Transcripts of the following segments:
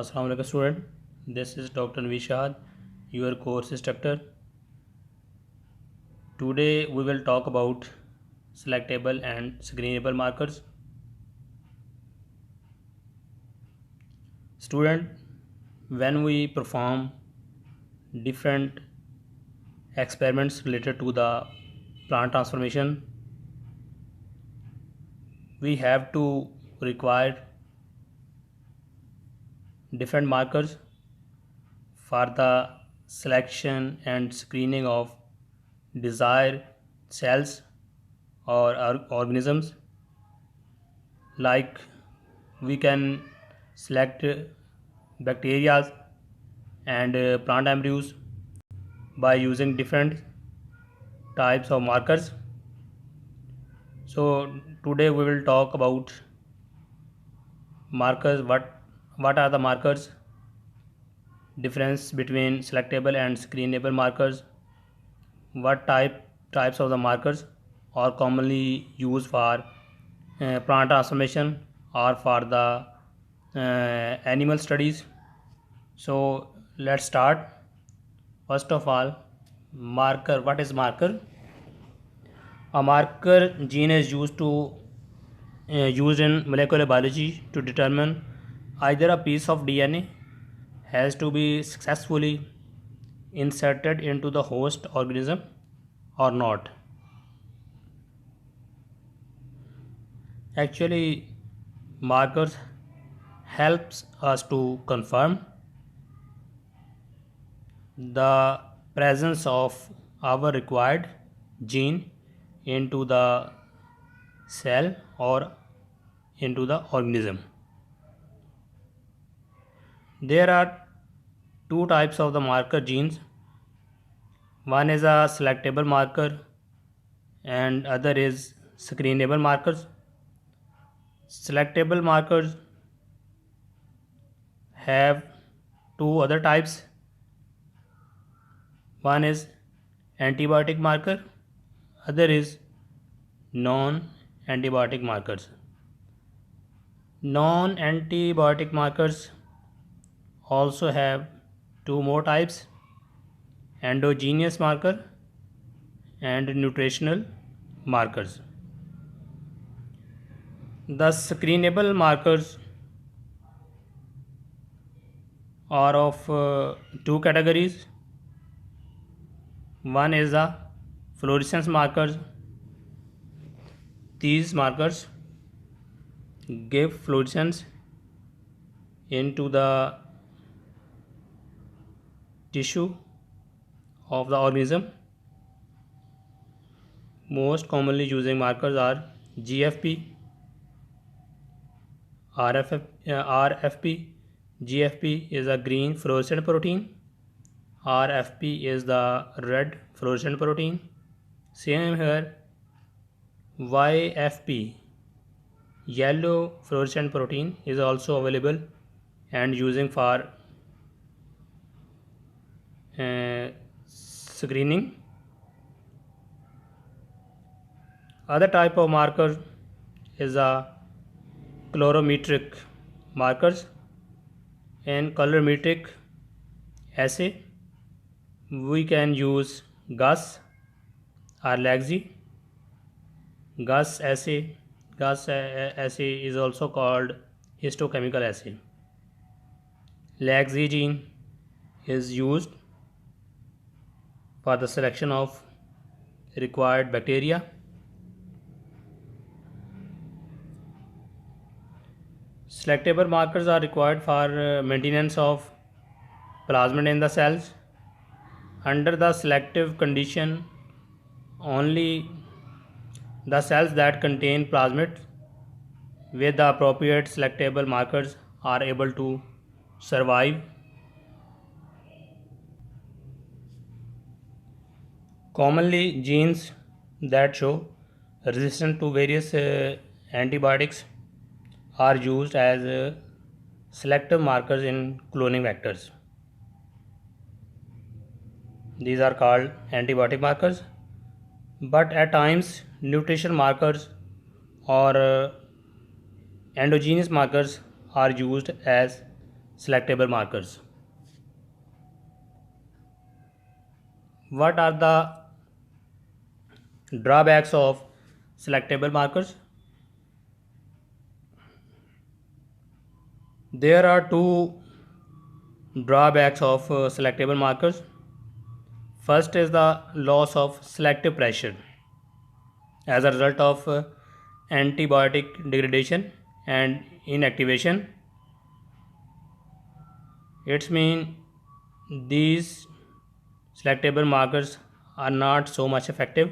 Assalamu alaikum student. This is Dr. Navishad, your course instructor. Today we will talk about selectable and screenable markers. Student, when we perform different experiments related to the plant transformation, we have to require different markers for the selection and screening of desired cells or organisms. Like we can select bacteria and plant embryos by using different types of markers. So today we will talk about markers. What are the markers, difference between selectable and screenable markers, what types of the markers are commonly used for plant transformation or for the animal studies. So let's start. First of all, marker. What is marker? A marker gene is used in molecular biology to determine either a piece of DNA has to be successfully inserted into the host organism or not. Actually, markers helps us to confirm the presence of our required gene into the cell or into the organism. There are two types of the marker genes. One is a selectable marker and other is screenable markers. Selectable markers have two other types. One is antibiotic marker, other is non-antibiotic markers. Non-antibiotic markers also have two more types: endogenous marker and nutritional markers. The screenable markers are of two categories. One is the fluorescence markers. These markers give fluorescence into the tissue of the organism. Most commonly using markers are GFP, RFP. GFP is a green fluorescent protein. RFP is the red fluorescent protein. Same here. YFP, yellow fluorescent protein, is also available and using for screening. Other type of marker is a colorimetric markers. In colorimetric assay, we can use Gus or Lagzi. Gus assay is also called histochemical assay. Lagzi gene is used for the selection of required bacteria. Selectable markers are required for maintenance of plasmid in the cells. Under the selective condition, only the cells that contain plasmid with the appropriate selectable markers are able to survive. Commonly, genes that show resistance to various antibiotics are used as selective markers in cloning vectors. These are called antibiotic markers. But at times, nutrition markers or endogenous markers are used as selectable markers. What are the drawbacks of selectable markers? There are two drawbacks of selectable markers. First is the loss of selective pressure as a result of antibiotic degradation and inactivation. It's mean these selectable markers are not so much effective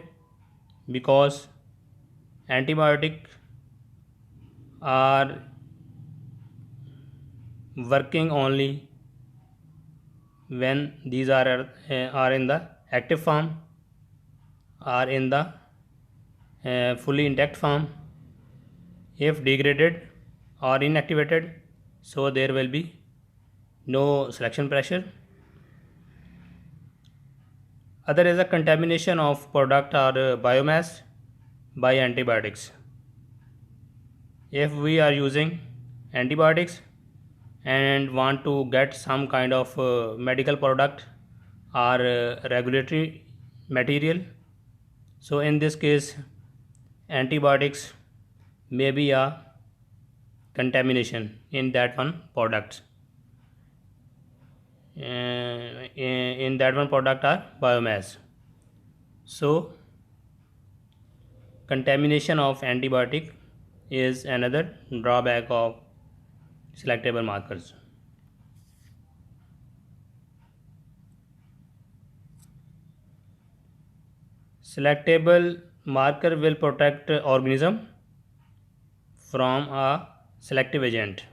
because antibiotic are working only when these are in the active form, are in the fully intact form. If degraded or inactivated, so there will be no selection pressure. Other is a contamination of product or biomass by antibiotics. If we are using antibiotics and want to get some kind of medical product or regulatory material, so in this case antibiotics may be a contamination in that one product. In that one product are biomass. So contamination of antibiotic is another drawback of selectable markers. Selectable marker will protect organism from a selective agent.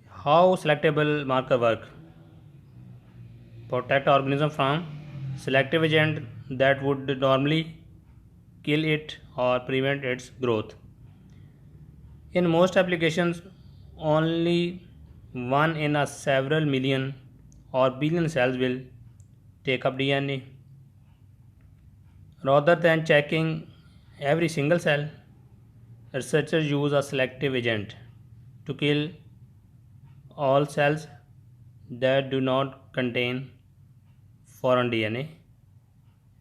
How selectable marker work? Protect organism from selective agent that would normally kill it or prevent its growth. In most applications, only one in a several million or billion cells will take up DNA. Rather than checking every single cell, researchers use a selective agent to kill all cells that do not contain foreign DNA,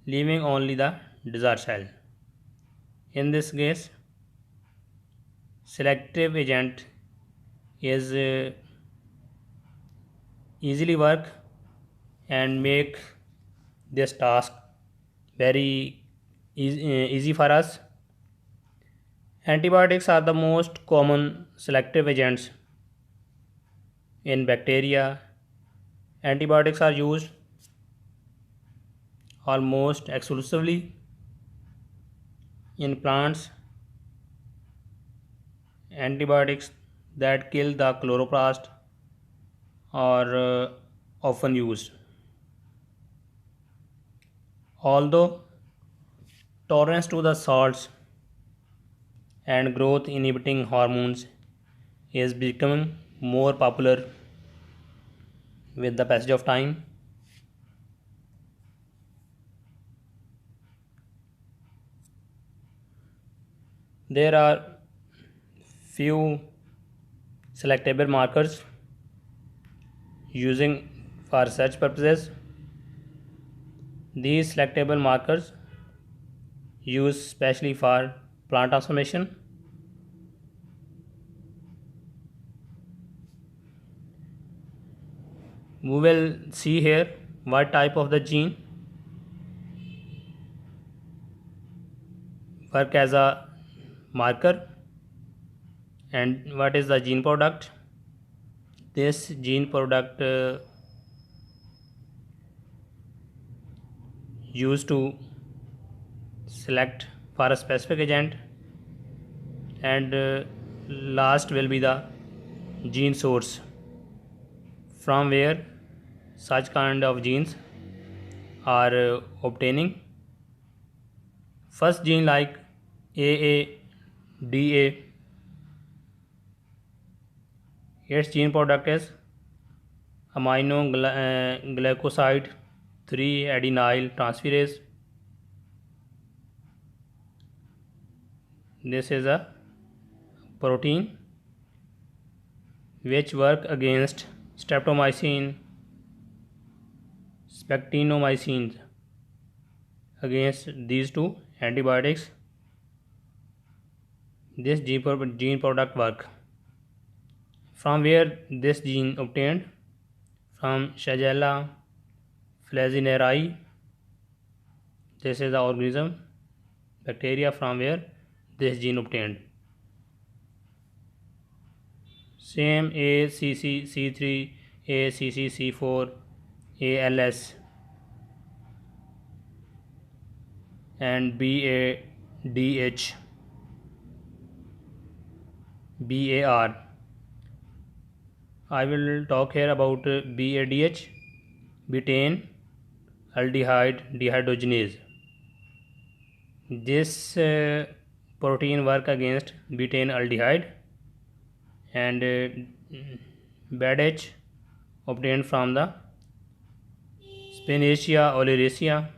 leaving only the desired cell. In this case, selective agent is easily work and make this task very easy for us. Antibiotics are the most common selective agents in bacteria. Antibiotics are used almost exclusively in plants. Antibiotics that kill the chloroplast are often used. Although tolerance to the salts and growth inhibiting hormones is becoming more popular with the passage of time, there are few selectable markers using for research purposes. These selectable markers used specially for plant transformation. We will see here what type of the gene work as a marker and what is the gene product. This gene product used to select for a specific agent, and last will be the gene source from where such kind of genes are obtaining. First gene like AADA, its gene product is amino glycoside 3 adenyl transferase. This is a protein which work against streptomycin, spectinomycin. Against these two antibiotics, this gene product work. From where this gene obtained? From Shigella flagellari. This is the organism, bacteria from where this gene obtained. Same ACC-C3, ACC-C4, ALS and BADH, BAR. I will talk here about BADH, betaine aldehyde dehydrogenase. This protein work against betaine aldehyde, and BADH obtained from the Spinacia oleracea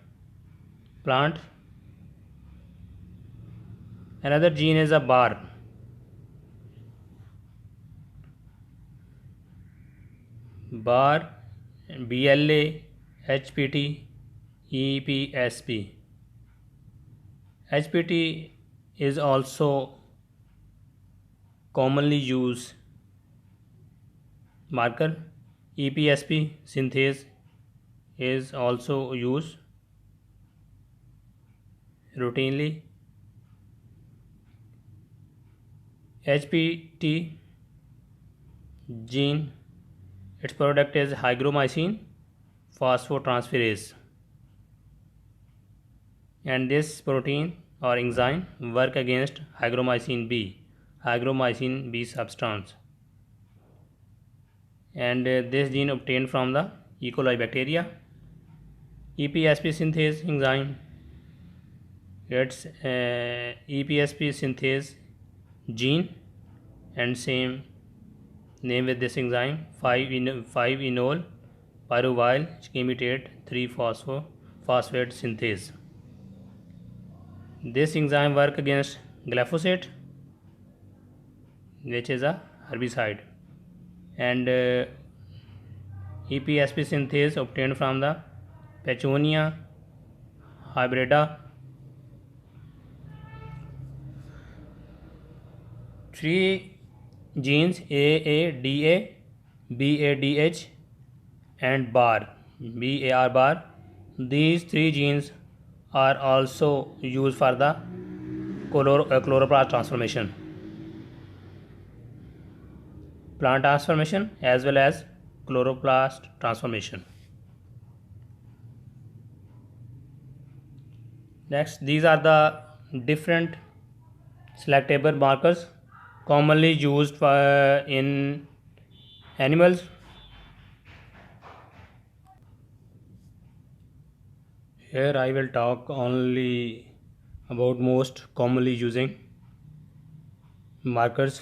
plant. Another gene is a BAR. BAR, BLA, HPT, EPSP. HPT is also commonly used marker. EPSP synthase is also used routinely. HPT gene, its product is hygromycin phosphotransferase, and this protein or enzyme work against hygromycin B substance, and this gene obtained from the E. coli bacteria. EPSP synthase enzyme, its EPSP synthase gene and same name with this enzyme, 5-enol pyruvyl schematase 3-phosphate synthase. This enzyme work against glyphosate, which is a herbicide, and EPSP synthase obtained from the Pechonia hybrida. Three genes AADA, BADH and BAR, BAR. These three genes are also used for the chloroplast transformation, plant transformation as well as chloroplast transformation. Next, these are the different selectable markers commonly used in animals. Here I will talk only about most commonly using markers,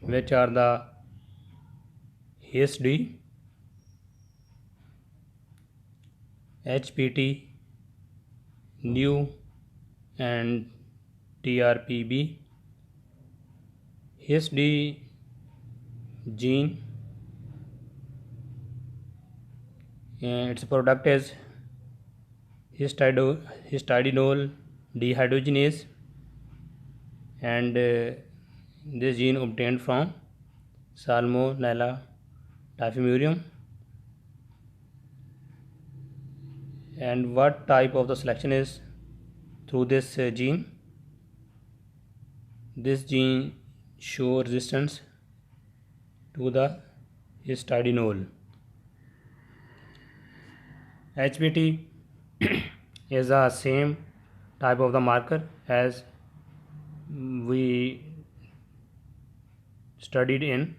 which are the HISD, HPT, NEW and TRPB. HISD gene, its product is histidinol dehydrogenase, and this gene obtained from Salmonella typhimurium. And what type of the selection is through this gene? This gene show resistance to the histidinol. HPT is the same type of the marker as we studied in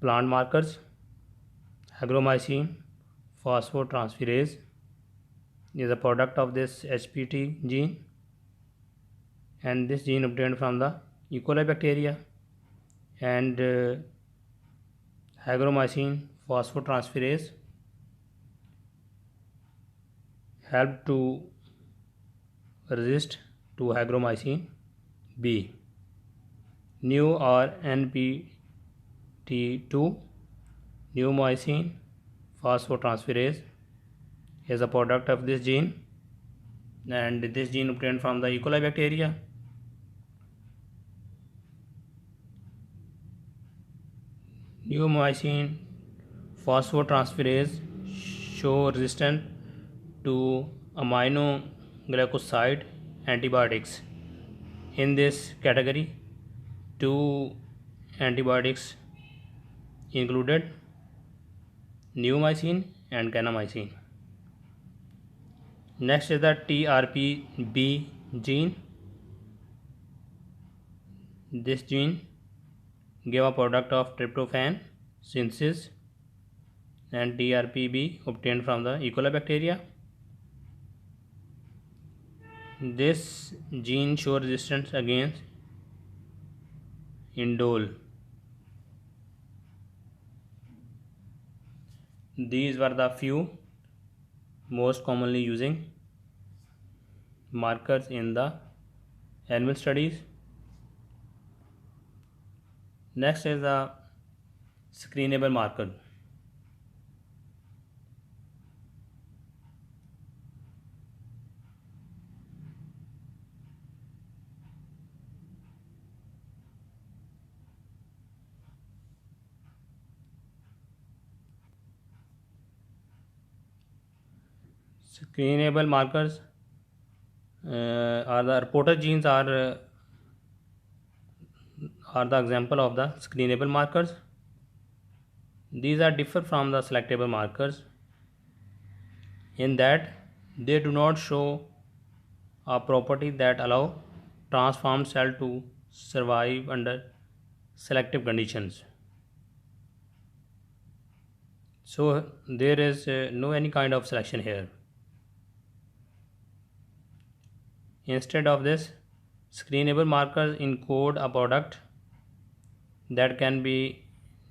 plant markers. Hygromycin phosphotransferase is a product of this HPT gene, and this gene obtained from the E. coli bacteria, and hygromycin phosphotransferase help to resist to hygromycin B. New or NPT2 neomycin phosphotransferase is a product of this gene, and this gene obtained from the E. coli bacteria. Neomycin phosphotransferase show resistant to aminoglycoside antibiotics. In this category, two antibiotics included neomycin and kanamycin. Next is the TRPB gene. This gene gave a product of tryptophan synthesis, and TRPB obtained from the E. coli bacteria. This gene shows resistance against indole. These were the few most commonly using markers in the animal studies. Next is the screenable marker. Screenable markers are the reporter genes are the example of the screenable markers. These are different from the selectable markers in that they do not show a property that allow transformed cell to survive under selective conditions. So there is no any kind of selection here. Instead of this, screenable markers encode a product that can be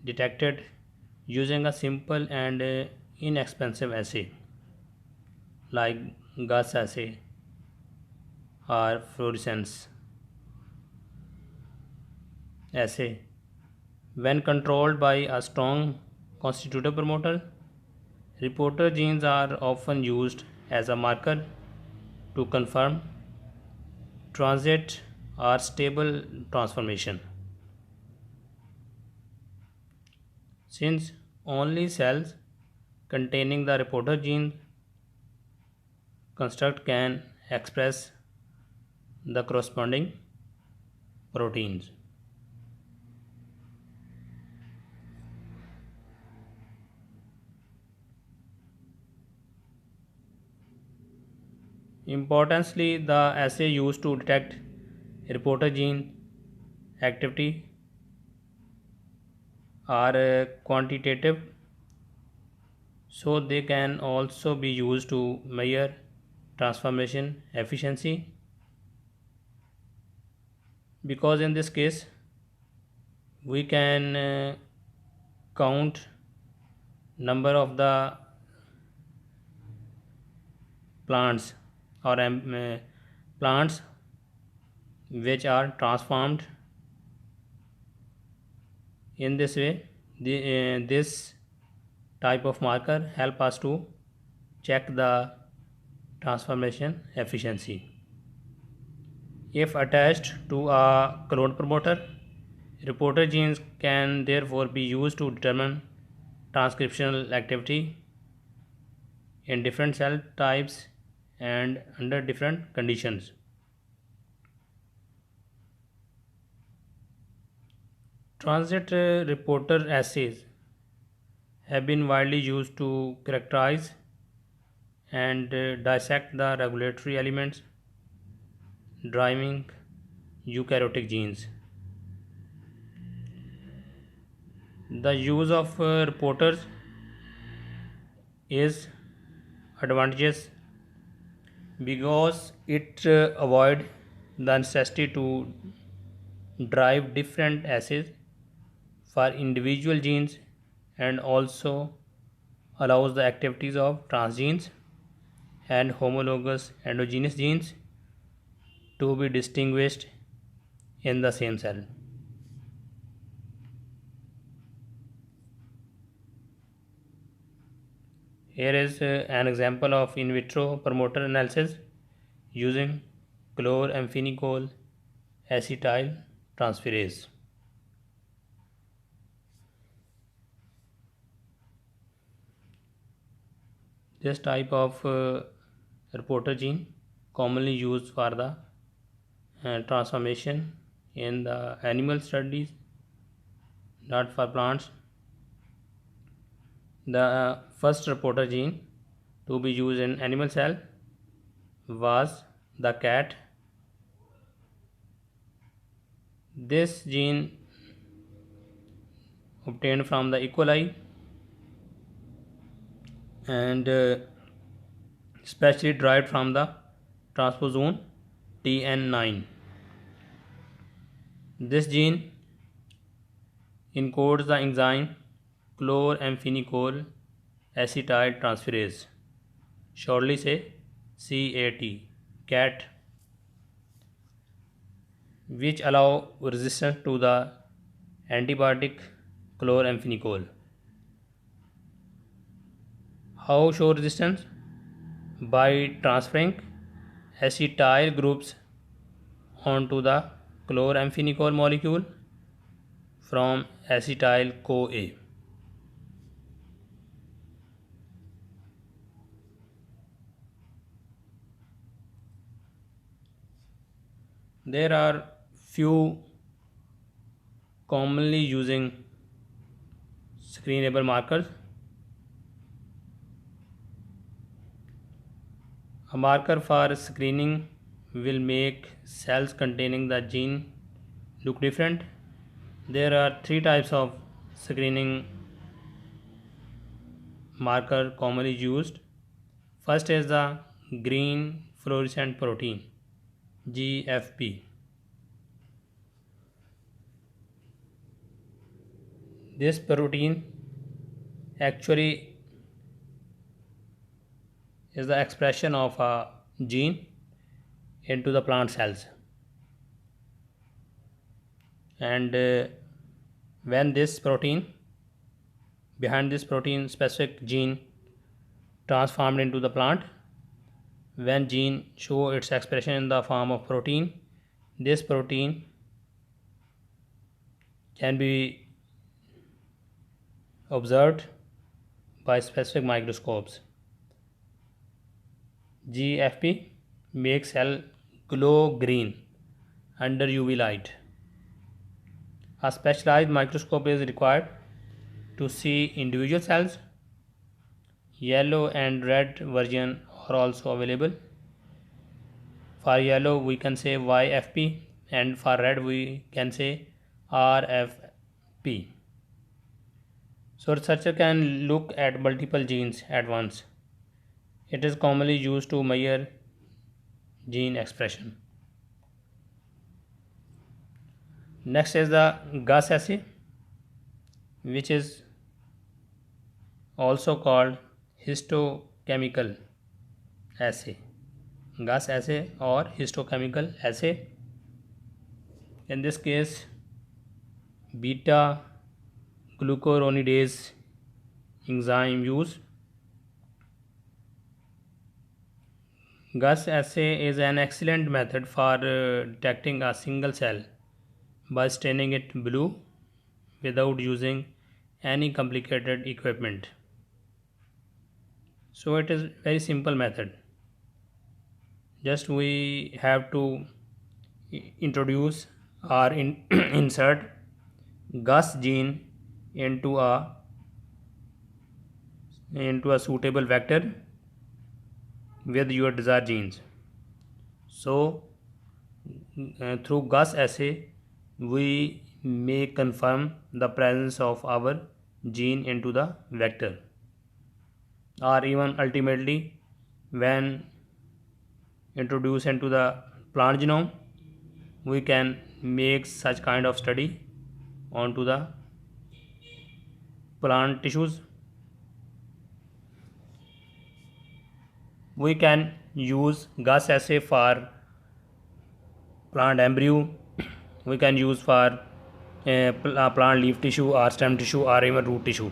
detected using a simple and inexpensive assay like gas assay or fluorescence assay. When controlled by a strong constitutive promoter, reporter genes are often used as a marker to confirm transit or stable transformation. Since only cells containing the reporter gene construct can express the corresponding proteins. Importantly, the assay used to detect reporter gene activity are quantitative, so they can also be used to measure transformation efficiency, because in this case we can count number of the plants or plants which are transformed. In this way, this type of marker help us to check the transformation efficiency. If attached to a clone promoter, reporter genes can therefore be used to determine transcriptional activity in different cell types and under different conditions. Transit reporter assays have been widely used to characterize and dissect the regulatory elements driving eukaryotic genes. The use of reporters is advantageous because it avoid the necessity to drive different assays for individual genes, and also allows the activities of transgenes and homologous endogenous genes to be distinguished in the same cell. Here is an example of in vitro promoter analysis using chloramphenicol acetyl transferase. This type of reporter gene commonly used for the transformation in the animal studies, not for plants. The first reporter gene to be used in animal cell was the cat. This gene obtained from the E. coli and especially derived from the transposon TN9. This gene encodes the enzyme chloramphenicol acetyl transferase, shortly say CAT, which allow resistance to the antibiotic chloramphenicol. How show resistance? By transferring acetyl groups onto the chloramphenicol molecule from acetyl CoA. There are few commonly using screenable markers. A marker for screening will make cells containing the gene look different. There are three types of screening marker commonly used. First is the green fluorescent protein, GFP. This protein actually is the expression of a gene into the plant cells, and when this protein behind this protein specific gene transformed into the plant, when gene show its expression in the form of protein, this protein can be observed by specific microscopes. GFP makes cell glow green under UV light. A specialized microscope is required to see individual cells. Yellow and red version are also available. For yellow we can say YFP and for red we can say RFP. So researcher can look at multiple genes at once. It is commonly used to measure gene expression. Next is the Gus assay, which is also called histochemical assay. Gus assay or histochemical assay. In this case, beta glucuronidase enzyme used. Gus assay is an excellent method for detecting a single cell by staining it blue without using any complicated equipment. So it is very simple method. Just we have to introduce or insert Gus gene into a suitable vector with your desired genes. So through Gus assay we may confirm the presence of our gene into the vector, or even ultimately when introduced into the plant genome we can make such kind of study onto the plant tissues. We can use Gus assay for plant embryo, we can use for plant leaf tissue or stem tissue or even root tissue.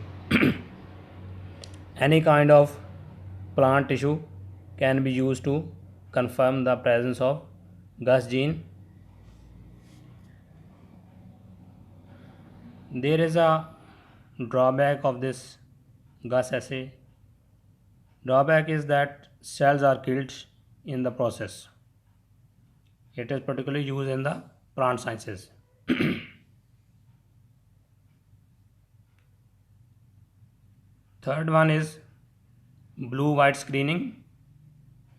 Any kind of plant tissue can be used to confirm the presence of Gus gene. There is a drawback of this Gus assay. Drawback is that cells are killed in the process. It is particularly used in the plant sciences. Third one is blue white screening,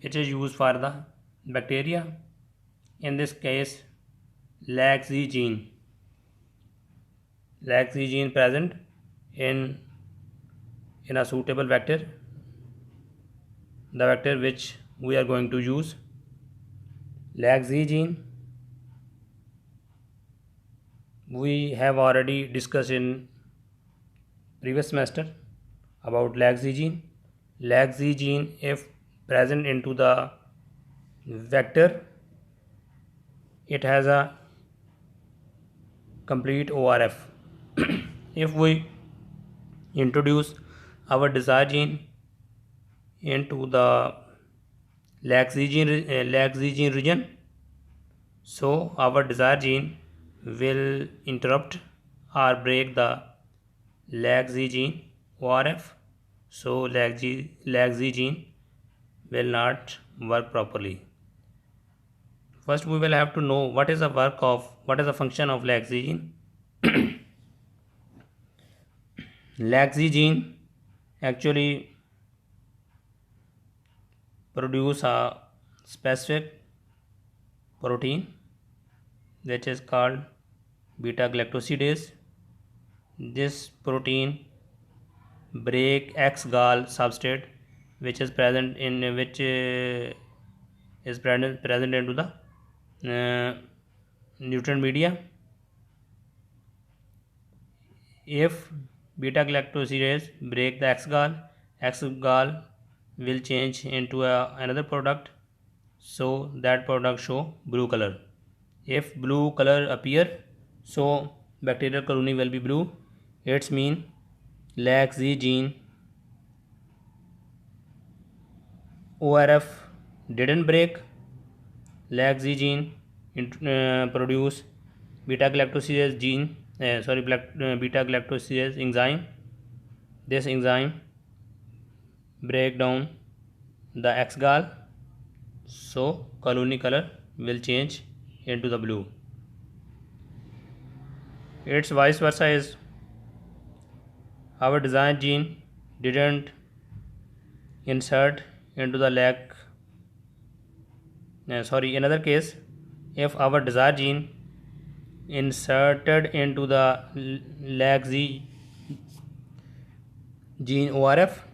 which is used for the bacteria. In this case, LAC-Z gene present in a suitable vector, the vector which we are going to use. LAC-Z gene we have already discussed in previous semester about LAC-Z gene. LAC-Z gene, if present into the vector, it has a complete ORF. If we introduce our desired gene into the LAC-Z gene region, so our desired gene will interrupt or break the LAC-Z gene ORF, so LAC-Z gene will not work properly. First we will have to know what is the function of LAC-Z gene. LAC-Z gene actually produce a specific protein which is called beta galactosidase. This protein break X-gal substrate which is present into the nutrient media. If beta galactosidase break the X-gal will change into another product, so that product show blue color. If blue color appear, so bacterial colony will be blue. It's mean LAC-Z gene ORF didn't break. LAC-Z gene produce beta galactosidase beta galactosidase enzyme. This enzyme break down the X-gal, so colony color will change into the blue. Its vice versa is our desired gene didn't insert into the another case, if our desired gene inserted into the LAC-Z gene ORF,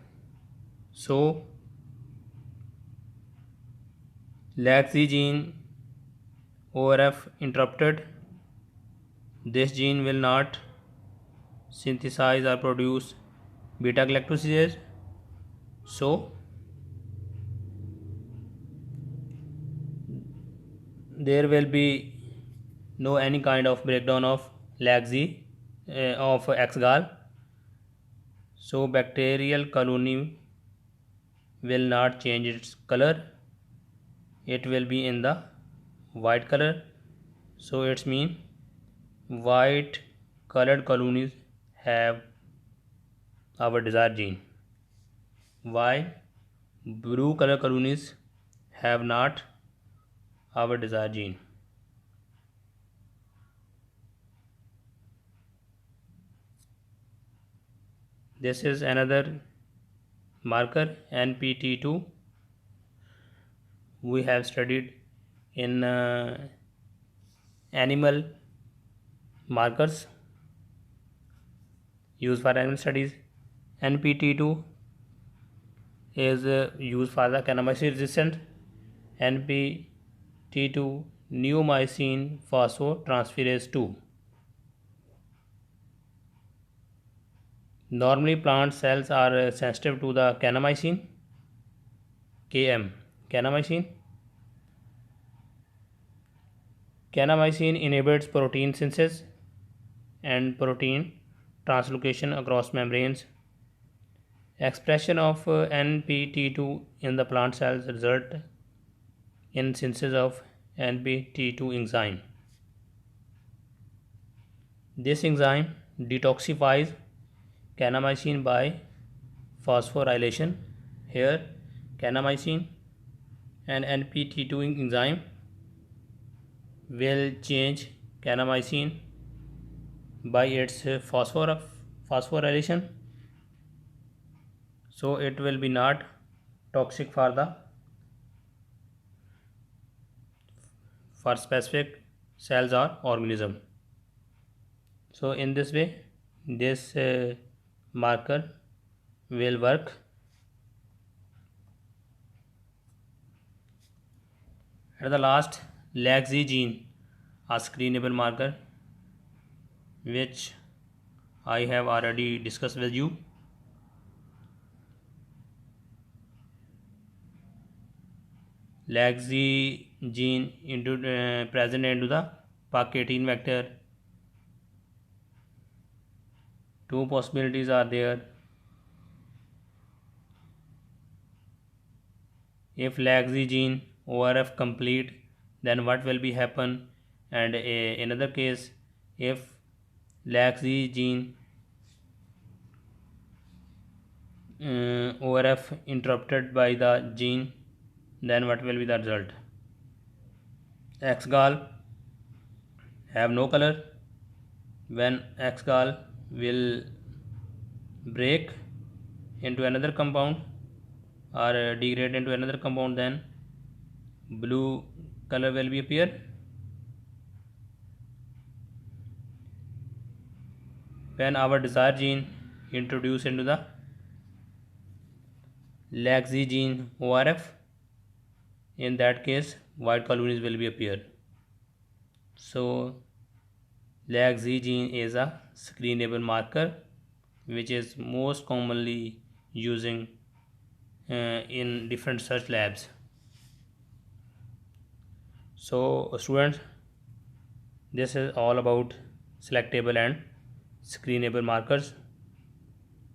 so LAC-Z gene ORF interrupted. This gene will not synthesize or produce beta galactosidase, so there will be no any kind of breakdown of LAC-Z of X-gal, so bacterial colony will not change its color, it will be in the white color. So it's mean white colored colonies have our desired gene, while blue color colonies have not our desired gene. This is another marker NPT2 we have studied in animal markers used for animal studies. NPT2 is used for the kanamycin resistant NPT2 neomycin phosphotransferase 2. Normally plant cells are sensitive to the kanamycin kanamycin, Kanamycin inhibits protein synthesis and protein translocation across membranes. Expression of NPT2 in the plant cells result in synthesis of NPT2 enzyme. This enzyme detoxifies kanamycin by phosphorylation. Here, kanamycin and NPT2 enzyme will change kanamycin by its phosphorylation, so it will be not toxic for specific cells or organism. So in this way, this marker will work. At the last, LAGZ gene, a screenable marker, which I have already discussed with you. LAGZ gene present into the PAC18 vector. Two possibilities are there. If LAGZ gene ORF complete, then what will be happen? And another case, if LAGZ gene ORF interrupted by the gene, then what will be the result? X-gall have no color. When X-gall will break into another compound or degrade into another compound, then blue color will be appear. When our desired gene introduced into the LAGZ gene ORF, in that case white colonies will be appear. So LAGZ gene is a screenable marker which is most commonly using in different search labs. So students, this is all about selectable and screenable markers.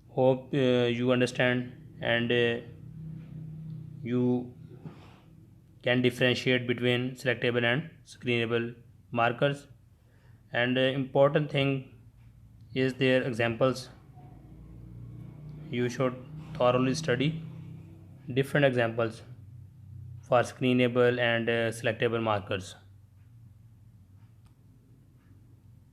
Hope you understand and you can differentiate between selectable and screenable markers. And important thing is their examples. You should thoroughly study different examples for screenable and selectable markers.